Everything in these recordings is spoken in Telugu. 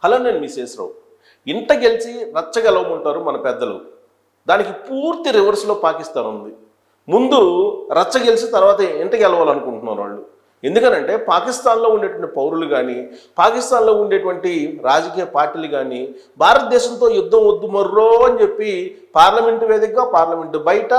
హలో, నేను మిసేశ్రావు. ఇంట గెలిచి రచ్చ గెలవమంటారు మన పెద్దలు. దానికి పూర్తి రివర్స్లో పాకిస్తాన్ ఉంది. ముందు రచ్చ గెలిచి తర్వాత ఇంట గెలవాలనుకుంటున్నారు వాళ్ళు. ఎందుకనంటే పాకిస్తాన్లో ఉండేటువంటి పౌరులు కానీ, పాకిస్తాన్లో ఉండేటువంటి రాజకీయ పార్టీలు కానీ భారతదేశంతో యుద్ధం వద్దు మర్రో అని చెప్పి పార్లమెంటు వేదికగా, పార్లమెంటు బయట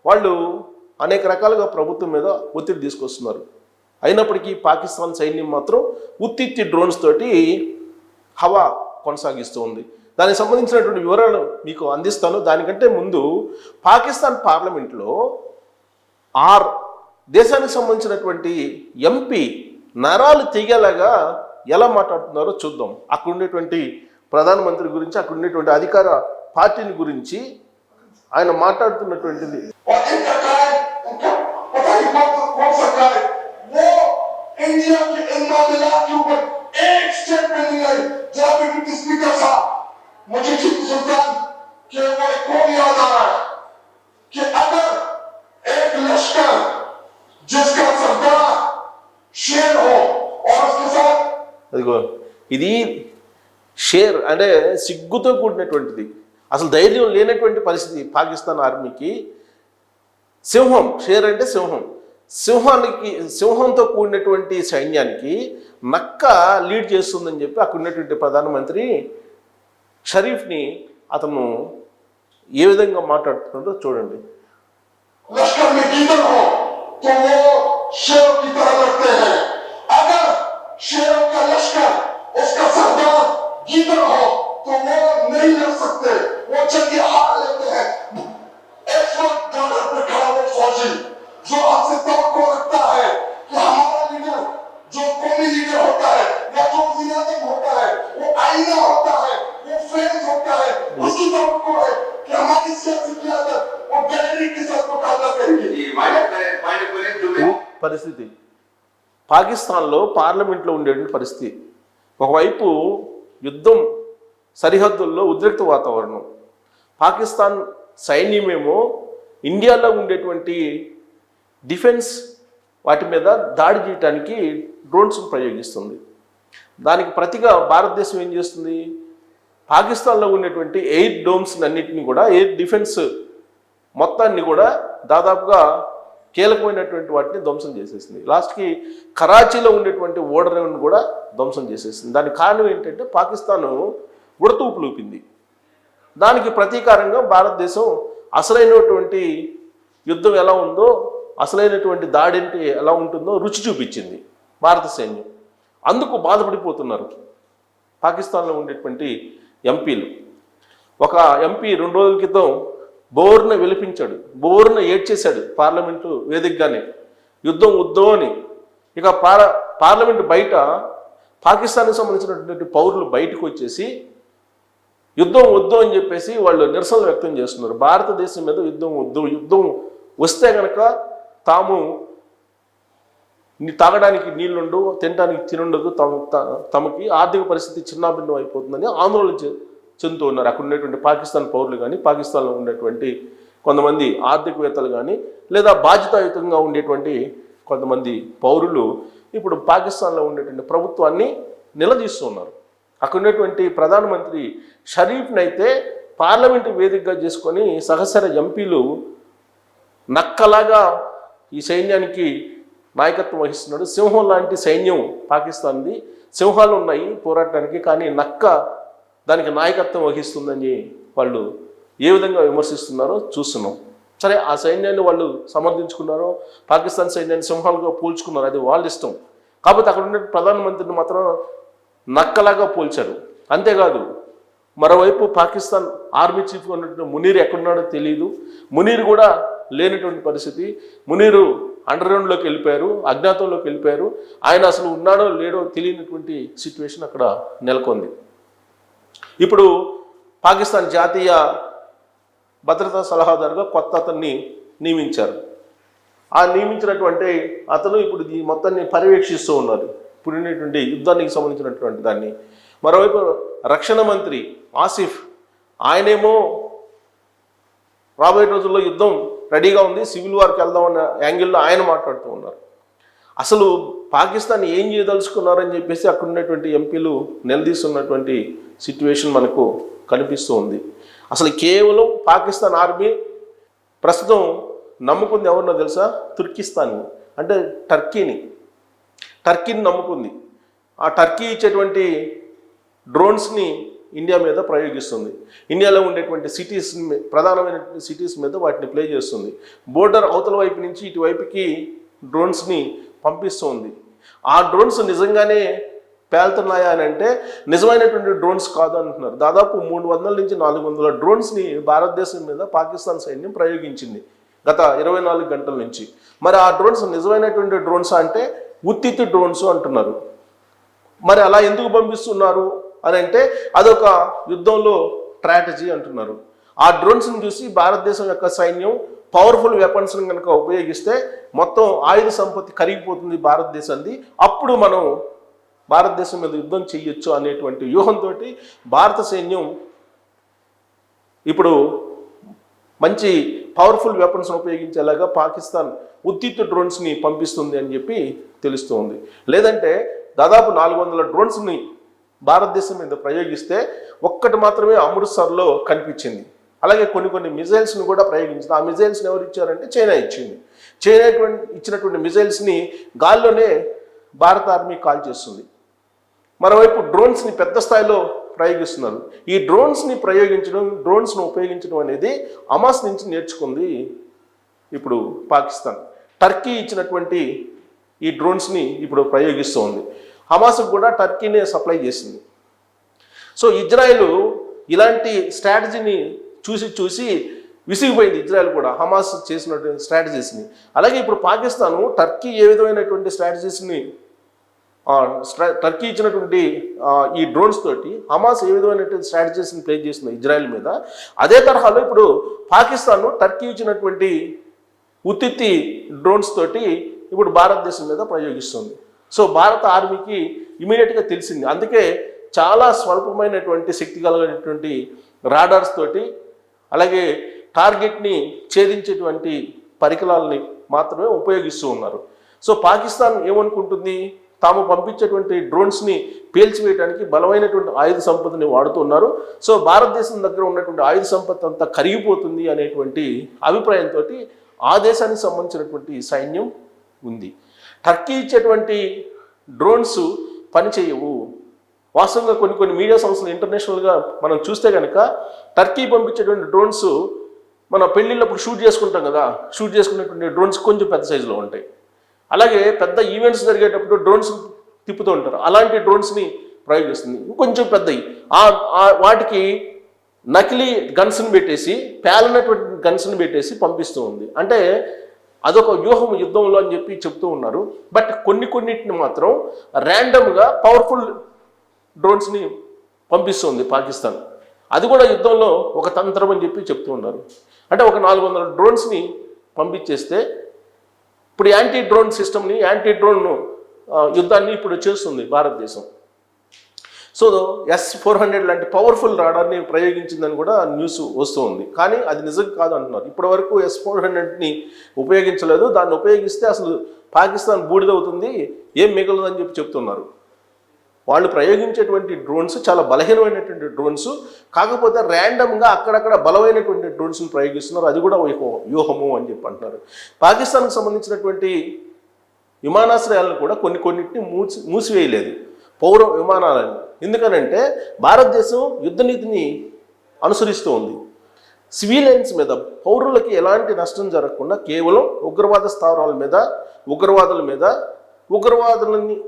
వాళ్ళు అనేక రకాలుగా ప్రభుత్వం మీద ఒత్తిడి తీసుకొస్తున్నారు. అయినప్పటికీ పాకిస్తాన్ సైన్యం మాత్రం ఉత్తిత్తి డ్రోన్స్ తోటి హవా కొనసాగిస్తూ ఉంది. దానికి సంబంధించినటువంటి వివరాలు మీకు అందిస్తాను. దానికంటే ముందు పాకిస్తాన్ పార్లమెంట్లో దేశానికి సంబంధించినటువంటి ఎంపీ నరాలు తెగేలాగా ఎలా మాట్లాడుతున్నారో చూద్దాం. అక్కడ ఉండేటువంటి ప్రధానమంత్రి గురించి, అక్కడ ఉండేటువంటి అధికార పార్టీని గురించి ఆయన మాట్లాడుతున్నటువంటిది. मुझे टीपू सुल्तान के वो कौन याद आ रहा है कि अगर एक लश्कर जिसका सरदार शेर हो और उसके साथ అదిగో ఇది షేర్ అంటే సిగ్గుతో కూడినటువంటిది, అసలు ధైర్యం లేనటువంటి పరిస్థితి పాకిస్తాన్ ఆర్మీకి. సింహం, షేర్ అంటే సింహం, సింహంతో కూడినటువంటి సైన్యానికి నక్క లీడ్ చేస్తుందని చెప్పి అక్కడ ఉన్నటువంటి ప్రధానమంత్రి షరీఫ్ని అతను ఏ విధంగా మాట్లాడుతున్నాడో చూడండి. लश्कर में गीदड़ हो तो वो शेरों की तरह लड़ते हैं. अगर शेरों का लश्कर उसका सरदार गीदड़ हो तो वो नहीं लड़ सकते, वो जल्दी हार लेते हैं. इस वक्त बॉर्डर पर खड़ा वो फौजी जो आपसे तवक्को रखता है कि हमारा लीडर जो कौमी लीडर होता है या जो वज़ीर-ए-आज़म होता है वो आईना होता है, वो फेस होता है, उसकी तवक्को है कि हमारी सियासी क़यादत वो गैलरी के साथ मुकाबला करेगी. పరిస్థితి పాకిస్తాన్లో పార్లమెంట్లో ఉండేటువంటి పరిస్థితి. ఒకవైపు యుద్ధం, సరిహద్దుల్లో ఉద్రిక్త వాతావరణం. పాకిస్తాన్ సైన్యమేమో ఇండియాలో ఉండేటువంటి డిఫెన్స్ వాటి మీద దాడి చేయడానికి డ్రోన్స్ ప్రయోగిస్తుంది. దానికి ప్రతిగా భారతదేశం ఏం చేస్తుంది? పాకిస్తాన్లో ఉండేటువంటి ఎయిర్ డోమ్స్ అన్నింటినీ కూడా, ఎయిర్ డిఫెన్స్ మొత్తాన్ని కూడా దాదాపుగా కీలకమైనటువంటి వాటిని ధ్వంసం చేసేసింది. లాస్ట్కి కరాచీలో ఉండేటువంటి ఓడరేవుని కూడా ధ్వంసం చేసేసింది. దానికి కారణం ఏంటంటే పాకిస్తాను ఉడతూపు లూపింది. దానికి ప్రతీకారంగా భారతదేశం అసలైనటువంటి యుద్ధం ఎలా ఉందో, అసలైనటువంటి దాడి అంటే ఎలా ఉంటుందో రుచి చూపించింది భారత సైన్యం. అందుకు బాధపడిపోతున్నారు పాకిస్తాన్లో ఉండేటువంటి ఎంపీలు. ఒక ఎంపీ 2 రోజుల క్రితం బోర్న విలిపించాడు, బోర్న ఏడ్చేశాడు పార్లమెంటు వేదికగానే, యుద్ధం వద్దు అని. ఇక పార్లమెంటు బయట పాకిస్తాన్కి సంబంధించినటువంటి పౌరులు బయటకు వచ్చేసి యుద్ధం వద్దు అని చెప్పేసి వాళ్ళు నిరసనలు వ్యక్తం చేస్తున్నారు. భారతదేశం మీద యుద్ధం వద్దు, యుద్ధం వస్తే కనుక తాము తాగడానికి నీళ్లుండు, తినడానికి తినుండదు, తమకి ఆర్థిక పరిస్థితి చిన్నాభిన్నం అయిపోతుందని ఆందోళన చెందుతూ ఉన్నారు అక్కడ ఉండేటువంటి పాకిస్తాన్ పౌరులు కానీ, పాకిస్తాన్లో ఉండేటువంటి కొంతమంది ఆర్థికవేత్తలు కానీ, లేదా బాధ్యతాయుతంగా ఉండేటువంటి కొంతమంది పౌరులు ఇప్పుడు పాకిస్తాన్లో ఉండేటువంటి ప్రభుత్వాన్ని నిలదీస్తూ ఉన్నారు. అక్కడ ఉన్నటువంటి ప్రధానమంత్రి షరీఫ్ని అయితే పార్లమెంటు వేదికగా చేసుకొని సహచర ఎంపీలు నక్కలాగా ఈ సైన్యానికి నాయకత్వం వహిస్తున్నాడు. సింహం లాంటి సైన్యం పాకిస్తాన్ది, సింహాలు ఉన్నాయి పోరాటానికి, కానీ నక్క దానికి నాయకత్వం వహిస్తుందని వాళ్ళు ఏ విధంగా విమర్శిస్తున్నారో చూస్తున్నాం. సరే, ఆ సైన్యాన్ని వాళ్ళు సమర్థించుకున్నారో, పాకిస్తాన్ సైన్యాన్ని సింహాలుగా పోల్చుకున్నారు, అది వాళ్ళ ఇష్టం. కాకపోతే అక్కడ ఉండే ప్రధానమంత్రిని మాత్రం నక్కలాగా పోల్చారు. అంతేకాదు, మరోవైపు పాకిస్తాన్ ఆర్మీ చీఫ్గా ఉన్నటువంటి మునీర్ ఎక్కడున్నాడో తెలియదు. మునీర్ కూడా లేనటువంటి పరిస్థితి. మునీరు అండర్గ్రౌండ్లోకి వెళ్ళిపోయారు, అజ్ఞాతంలోకి వెళ్ళిపోయారు. ఆయన అసలు ఉన్నాడో లేడో తెలియనటువంటి సిచ్యువేషన్ అక్కడ నెలకొంది. ఇప్పుడు పాకిస్తాన్ జాతీయ భద్రతా సలహాదారుగా కొత్త అతన్ని నియమించారు. ఆ నియమించినటువంటి అతను ఇప్పుడు ఈ మొత్తాన్ని పర్యవేక్షిస్తూ ఉన్నారు, ఇప్పుడు ఉన్నటువంటి యుద్ధానికి సంబంధించినటువంటి దాన్ని. మరోవైపు రక్షణ మంత్రి ఆసిఫ్, ఆయనేమో రాబోయే రోజుల్లో యుద్ధం రెడీగా ఉంది, సివిల్ వార్కి వెళ్దామన్న యాంగిల్లో ఆయన మాట్లాడుతూ ఉన్నారు. అసలు పాకిస్తాన్ ఏం చేయదలుచుకున్నారని చెప్పేసి అక్కడ ఉన్నటువంటి ఎంపీలు నిలదీస్తున్నటువంటి సిచ్యువేషన్ మనకు కనిపిస్తూ ఉంది. అసలు కేవలం పాకిస్తాన్ ఆర్మీ ప్రస్తుతం నమ్ముకుంది ఎవరినో తెలుసా? తుర్కిస్తాన్ని, అంటే టర్కీని నమ్ముకుంది. ఆ టర్కీ ఇచ్చేటువంటి డ్రోన్స్ని ఇండియా మీద ప్రయోగిస్తుంది. ఇండియాలో ఉండేటువంటి సిటీస్, ప్రధానమైనటువంటి సిటీస్ మీద వాటిని ప్లే చేస్తుంది. బోర్డర్ అవతల వైపు నుంచి ఇటువైపుకి డ్రోన్స్ని పంపిస్తుంది. ఆ డ్రోన్స్ నిజంగానే పేలుతున్నాయా అని అంటే నిజమైనటువంటి డ్రోన్స్ కాదు అంటున్నారు. దాదాపు 300 నుంచి 400 డ్రోన్స్ని భారతదేశం మీద పాకిస్తాన్ సైన్యం ప్రయోగించింది గత 24 గంటల నుంచి. మరి ఆ డ్రోన్స్ నిజమైనటువంటి డ్రోన్స్ అంటే ఉత్తిత్తి డ్రోన్స్ అంటున్నారు. మరి అలా ఎందుకు పంపిస్తున్నారు అని అంటే అదొక యుద్ధంలో స్ట్రాటజీ అంటున్నారు. ఆ డ్రోన్స్ని చూసి భారతదేశం యొక్క సైన్యం పవర్ఫుల్ వెపన్స్ని కనుక ఉపయోగిస్తే మొత్తం ఆయుధ సంపత్తి కరిగిపోతుంది భారతదేశాన్ని, అప్పుడు మనం భారతదేశం మీద యుద్ధం చేయొచ్చు అనేటువంటి వ్యూహంతో భారత సైన్యం ఇప్పుడు మంచి పవర్ఫుల్ వెపన్స్ని ఉపయోగించేలాగా పాకిస్తాన్ ఉత్తిత్తు డ్రోన్స్ని పంపిస్తుంది అని చెప్పి తెలుస్తుంది. లేదంటే దాదాపు 400 డ్రోన్స్ని భారతదేశం మీద ప్రయోగిస్తే ఒక్కటి మాత్రమే అమృత్సర్లో కనిపించింది. అలాగే కొన్ని మిజైల్స్ని కూడా ప్రయోగించింది. ఆ మిజైల్స్ని ఎవరు ఇచ్చారంటే చైనా ఇచ్చింది. చైనా ఇచ్చినటువంటి మిజైల్స్ని గాల్లోనే భారత ఆర్మీ కాల్ చేస్తుంది. మరోవైపు డ్రోన్స్ని పెద్ద స్థాయిలో ప్రయోగిస్తున్నారు. ఈ డ్రోన్స్ని ఉపయోగించడం అనేది హమాస్ నుంచి నేర్చుకుంది ఇప్పుడు పాకిస్తాన్. టర్కీ ఇచ్చినటువంటి ఈ డ్రోన్స్ని ఇప్పుడు ప్రయోగిస్తూ ఉంది. హమాస్కు కూడా టర్కీనే సప్లై చేసింది. సో ఇజ్రాయెల్ ఇలాంటి స్ట్రాటజీని చూసి విసిగిపోయింది. ఇజ్రాయెల్ కూడా హమాస్ చేసినటువంటి స్ట్రాటజీస్ని. అలాగే ఇప్పుడు పాకిస్తాను టర్కీ ఏ విధమైనటువంటి స్ట్రాటజీస్ని, టర్కీ ఇచ్చినటువంటి ఈ డ్రోన్స్ తోటి హమాస్ ఏ విధమైనటువంటి స్ట్రాటజీస్ని ప్లే చేస్తుంది ఇజ్రాయెల్ మీద, అదే తరహాలో ఇప్పుడు పాకిస్తాన్ టర్కీ ఇచ్చినటువంటి ఉత్తిత్తి డ్రోన్స్ తోటి ఇప్పుడు భారతదేశం మీద ప్రయోగిస్తుంది. సో భారత ఆర్మీకి ఇమీడియట్గా తెలిసింది. అందుకే చాలా స్వల్పమైనటువంటి శక్తి కలిగినటువంటి రాడార్స్ తోటి అలాగే టార్గెట్ని ఛేదించేటువంటి పరికరాలని మాత్రమే ఉపయోగిస్తూ ఉన్నారు. సో పాకిస్తాన్ ఏమనుకుంటుంది, తాము పంపించేటువంటి డ్రోన్స్ని పేల్చివేయడానికి బలమైనటువంటి ఆయుధ సంపదని వాడుతున్నారు. సో భారతదేశం దగ్గర ఉన్నటువంటి ఆయుధ సంపద అంతా కరిగిపోతుంది అనేటువంటి అభిప్రాయంతో ఆ దేశానికి సంబంధించినటువంటి సైన్యం ఉంది. టర్కీ ఇచ్చేటువంటి డ్రోన్స్ పనిచేయవు. వాస్తవంగా కొన్ని మీడియా సంస్థలు ఇంటర్నేషనల్గా మనం చూస్తే కనుక టర్కీ పంపించేటువంటి డ్రోన్స్ మన పెళ్ళిళ్ళప్పుడు షూట్ చేసుకుంటాం కదా, షూట్ చేసుకునేటువంటి డ్రోన్స్ కొంచెం పెద్ద సైజులో ఉంటాయి. అలాగే పెద్ద ఈవెంట్స్ జరిగేటప్పుడు డ్రోన్స్ తిప్పుతూ ఉంటారు, అలాంటి డ్రోన్స్ని ప్రయోగిస్తుంది. ఇంకొంచెం పెద్దవి వాటికి నకిలీ గన్స్ని పెట్టేసి, పేలనటువంటి గన్స్ని పెట్టేసి పంపిస్తూ ఉంది. అంటే అదొక వ్యూహం యుద్ధంలో అని చెప్పి చెప్తూ ఉన్నారు. బట్ కొన్నిటిని మాత్రం ర్యాండమ్గా పవర్ఫుల్ డ్రోన్స్ని పంపిస్తుంది పాకిస్తాన్. అది కూడా యుద్ధంలో ఒక తంత్రం అని చెప్పి చెప్తూ ఉన్నారు. అంటే ఒక 400 డ్రోన్స్ని పంపించేస్తే ఇప్పుడు యాంటీ డ్రోన్ సిస్టమ్ని, యాంటీ డ్రోన్ యుద్ధాన్ని ఇప్పుడు చేస్తుంది భారతదేశం. సో S-400 లాంటి పవర్ఫుల్ రాడార్ని ప్రయోగించిందని కూడా న్యూస్ వస్తూ ఉంది. కానీ అది నిజం కాదు అంటున్నారు. ఇప్పటి వరకు S-400ని ఉపయోగించలేదు. దాన్ని ఉపయోగిస్తే అసలు పాకిస్తాన్ బూడిదవుతుంది, ఏం మిగలదని చెప్పి చెప్తున్నారు. వాళ్ళు ప్రయోగించేటువంటి డ్రోన్స్ చాలా బలహీనమైనటువంటి డ్రోన్స్, కాకపోతే ర్యాండమ్గా అక్కడక్కడ బలమైనటువంటి డ్రోన్స్ని ప్రయోగిస్తున్నారు. అది కూడా వ్యూహము అని చెప్పి అంటున్నారు. పాకిస్తాన్కి సంబంధించినటువంటి విమానాశ్రయాలను కూడా కొన్నిటిని మూసివేయలేదు, పౌర విమానాలని. ఎందుకనంటే భారతదేశం యుద్ధనీతిని అనుసరిస్తూ ఉంది. సివిలియన్స్ మీద, పౌరులకి ఎలాంటి నష్టం జరగకుండా కేవలం ఉగ్రవాద స్థావరాల మీద,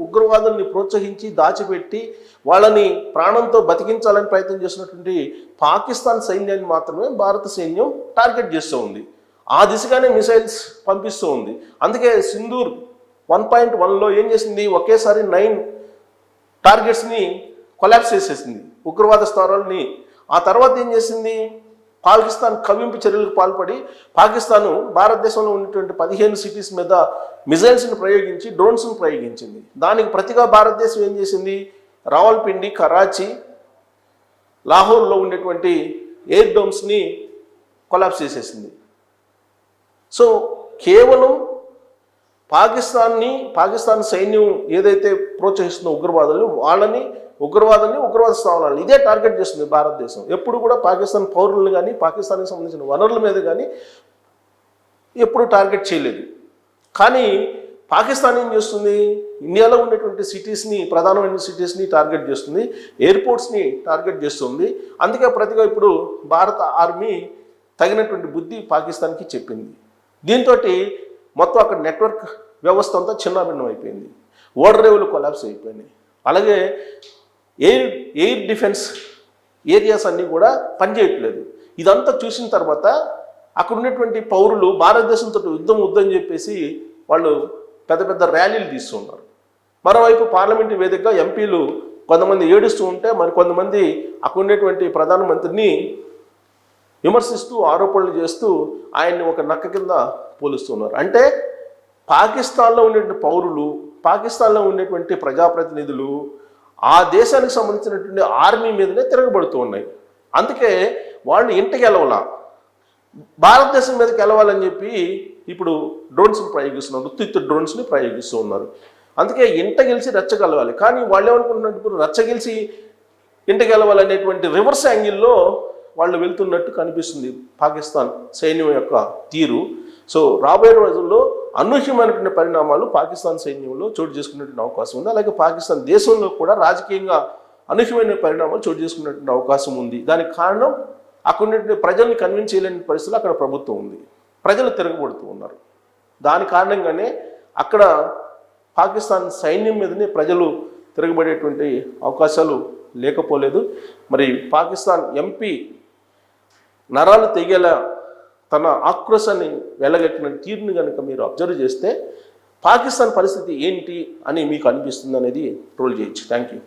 ఉగ్రవాదుల్ని ప్రోత్సహించి దాచిపెట్టి వాళ్ళని ప్రాణంతో బతికించాలని ప్రయత్నం చేసినటువంటి పాకిస్తాన్ సైన్యాన్ని మాత్రమే భారత సైన్యం టార్గెట్ చేస్తూ ఉంది. ఆ దిశగానే మిసైల్స్ పంపిస్తూ ఉంది. అందుకే సింధూర్ 1.1లో ఏం చేసింది, ఒకేసారి 9 టార్గెట్స్ని కొలాప్స్ చేసేసింది, ఉగ్రవాద స్థావరాలని. ఆ తర్వాత ఏం చేసింది, పాకిస్తాన్ కవ్వింపు చర్యలకు పాల్పడి పాకిస్తాను భారతదేశంలో ఉన్నటువంటి 15 సిటీస్ మీద మిజైల్స్ని ప్రయోగించి డ్రోన్స్ని ప్రయోగించింది. దానికి ప్రతిగా భారతదేశం ఏం చేసింది, రావల్పిండి, కరాచీ, లాహోర్లో ఉండేటువంటి ఎయిర్ డోమ్స్ని కొలాప్స్ చేసేసింది. సో కేవలం పాకిస్తాన్ సైన్యం ఏదైతే ప్రోత్సహిస్తుందో ఉగ్రవాద స్థావరాలు ఇదే టార్గెట్ చేస్తుంది భారతదేశం. ఎప్పుడు కూడా పాకిస్తాన్ పౌరులను కానీ పాకిస్తాన్కి సంబంధించిన వనరుల మీద కానీ ఎప్పుడు టార్గెట్ చేయలేదు. కానీ పాకిస్తాన్ ఏం చేస్తుంది, ఇండియాలో ఉన్నటువంటి ప్రధానమైన సిటీస్ని టార్గెట్ చేస్తుంది, ఎయిర్పోర్ట్స్ని టార్గెట్ చేస్తుంది. అందుకే ప్రతిగా ఇప్పుడు భారత ఆర్మీ తగినటువంటి బుద్ధి పాకిస్తాన్కి చెప్పింది. దీంతో మొత్తం అక్కడ నెట్వర్క్ వ్యవస్థ అంతా చిన్నాభిన్నం అయిపోయింది, ఓడరేవులు కొలాప్స్ అయిపోయినాయి. అలాగే ఎయిర్ డిఫెన్స్ ఏరియాస్ అన్నీ కూడా పనిచేయట్లేదు. ఇదంతా చూసిన తర్వాత అక్కడ ఉన్నటువంటి పౌరులు భారతదేశంతో యుద్ధం చెప్పేసి వాళ్ళు పెద్ద పెద్ద ర్యాలీలు తీస్తున్నారు. మరోవైపు పార్లమెంటు వేదికగా ఎంపీలు కొంతమంది ఏడుస్తూ ఉంటే మరి కొంతమంది అక్కడ ఉన్నటువంటి ప్రధానమంత్రిని విమర్శిస్తూ ఆరోపణలు చేస్తూ ఆయన్ని ఒక నక్క కింద పోలుస్తున్నారు. అంటే పాకిస్తాన్లో ఉన్నటువంటి పౌరులు, పాకిస్తాన్లో ఉన్నటువంటి ప్రజాప్రతినిధులు ఆ దేశానికి సంబంధించినటువంటి ఆర్మీ మీదనే తిరగబడుతూ ఉన్నాయి. అందుకే వాళ్ళు ఇంటికి వెళ్ళాలా, భారతదేశం మీదకి వెళ్ళాలని చెప్పి ఇప్పుడు డ్రోన్స్ని ప్రయోగిస్తున్నారు, ఉత్తిత్తు డ్రోన్స్ని ప్రయోగిస్తూ ఉన్నారు. అందుకే ఇంట గెలిచి రెచ్చగలవాలి. కానీ వాళ్ళు ఏమనుకుంటున్నట్టు ఇప్పుడు రెచ్చగెలిచి ఇంటికి వెళ్ళాలనేటువంటి రివర్స్ యాంగిల్లో వాళ్ళు వెళ్తున్నట్టు కనిపిస్తుంది పాకిస్తాన్ సైన్యం యొక్క తీరు. సో రాబోయే రోజుల్లో అనూహ్యమైనటువంటి పరిణామాలు పాకిస్తాన్ సైన్యంలో చోటు చేసుకునేటువంటి అవకాశం ఉంది. అలాగే పాకిస్తాన్ దేశంలో కూడా రాజకీయంగా అనూహ్యమైన పరిణామాలు చోటు చేసుకునేటువంటి అవకాశం ఉంది. దానికి కారణం అక్కడ ఉన్నటువంటి ప్రజల్ని కన్విన్స్ చేయలేని పరిస్థితులు అక్కడ ప్రభుత్వం ఉంది, ప్రజలు తిరగబడుతూ ఉన్నారు. దాని కారణంగానే అక్కడ పాకిస్తాన్ సైన్యం మీదనే ప్రజలు తిరగబడేటువంటి అవకాశాలు లేకపోలేదు. మరి పాకిస్తాన్ ఎంపీ నరాలు తెగేలా తన ఆక్రోశాన్ని వెళ్ళగట్టిన తీరుని కనుక మీరు అబ్జర్వ్ చేస్తే పాకిస్తాన్ పరిస్థితి ఏంటి అని మీకు అనిపిస్తుంది అనేది ట్రోల్ చేయొచ్చు. Thank you.